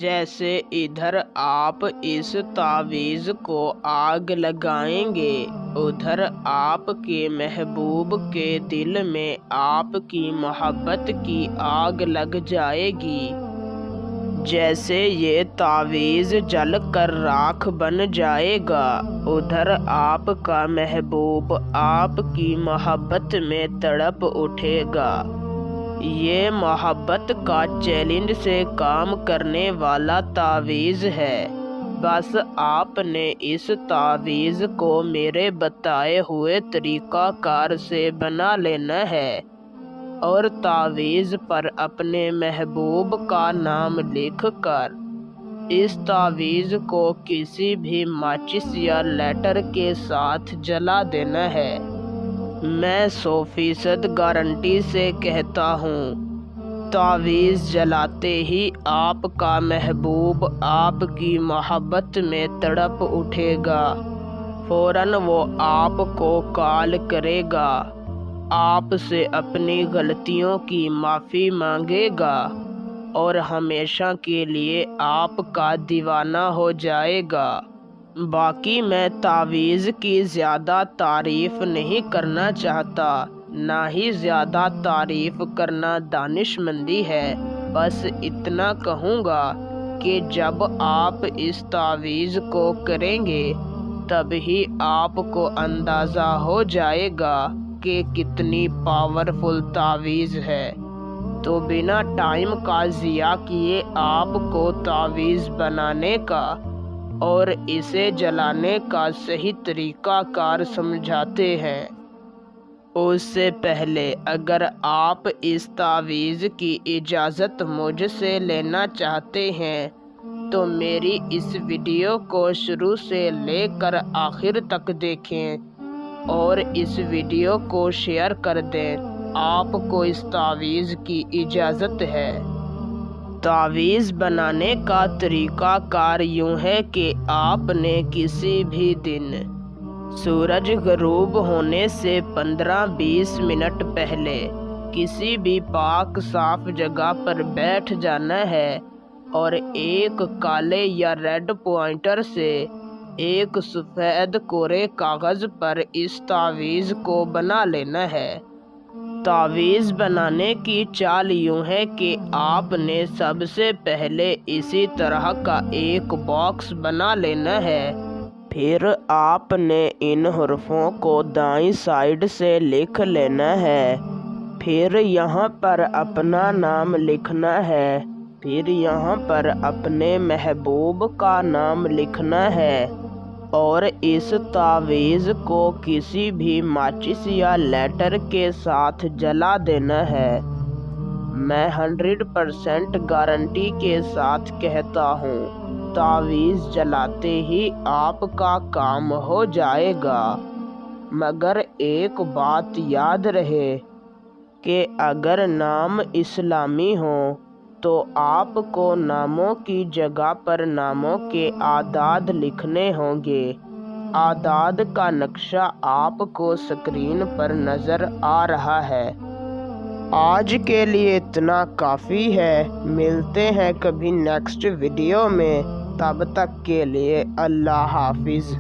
जैसे इधर आप इस तावीज़ को आग लगाएंगे, उधर आपके महबूब के दिल में आपकी मोहब्बत की आग लग जाएगी। जैसे ये तावीज़ जल कर राख बन जाएगा, उधर आपका महबूब आपकी मोहब्बत में तड़प उठेगा। ये मोहब्बत का चैलेंज से काम करने वाला तावीज़ है। बस आपने इस तावीज़ को मेरे बताए हुए तरीक़ाकार से बना लेना है और तावीज़ पर अपने महबूब का नाम लिख कर इस तावीज़ को किसी भी माचिस या लाइटर के साथ जला देना है। मैं 100% गारंटी से कहता हूँ, तावीज़ जलाते ही आपका महबूब आपकी मोहब्बत में तड़प उठेगा। फ़ौरन वो आपको कॉल करेगा, आपसे अपनी गलतियों की माफ़ी मांगेगा और हमेशा के लिए आपका दीवाना हो जाएगा। बाकी मैं तावीज़ की ज़्यादा तारीफ़ नहीं करना चाहता, ना ही ज़्यादा तारीफ़ करना दानिशमंदी है। बस इतना कहूँगा कि जब आप इस तावीज़ को करेंगे तभी आपको अंदाज़ा हो जाएगा कि कितनी पावरफुल तावीज़ है। तो बिना टाइम का ज़िया किए आपको तावीज़ बनाने का और इसे जलाने का सही तरीक़ाकार समझाते हैं। उससे पहले अगर आप इस तावीज़ की इजाज़त मुझसे लेना चाहते हैं तो मेरी इस वीडियो को शुरू से लेकर आखिर तक देखें और इस वीडियो को शेयर कर दें। आपको इस तावीज़ की इजाज़त है। तावीज़ बनाने का तरीक़ाकार यूँ है कि आपने किसी भी दिन सूरज ग़रूब होने से 15-20 मिनट पहले किसी भी पाक साफ़ जगह पर बैठ जाना है और एक काले या रेड पॉइंटर से एक सफ़ेद कोरे कागज़ पर इस तावीज़ को बना लेना है। तावीज़ बनाने की चाल यूँ है कि आपने सबसे पहले इसी तरह का एक बॉक्स बना लेना है। फिर आपने इन हरफों को दाईं साइड से लिख लेना है। फिर यहाँ पर अपना नाम लिखना है। फिर यहाँ पर अपने महबूब का नाम लिखना है और इस तावीज़ को किसी भी माचिस या लाइटर के साथ जला देना है। मैं 100% गारंटी के साथ कहता हूँ, तावीज़ जलाते ही आपका काम हो जाएगा। मगर एक बात याद रहे कि अगर नाम इस्लामी हो तो आपको नामों की जगह पर नामों के आदाद लिखने होंगे। आदाद का नक्शा आपको स्क्रीन पर नज़र आ रहा है। आज के लिए इतना काफ़ी है। मिलते हैं कभी नेक्स्ट वीडियो में। तब तक के लिए अल्लाह हाफिज़।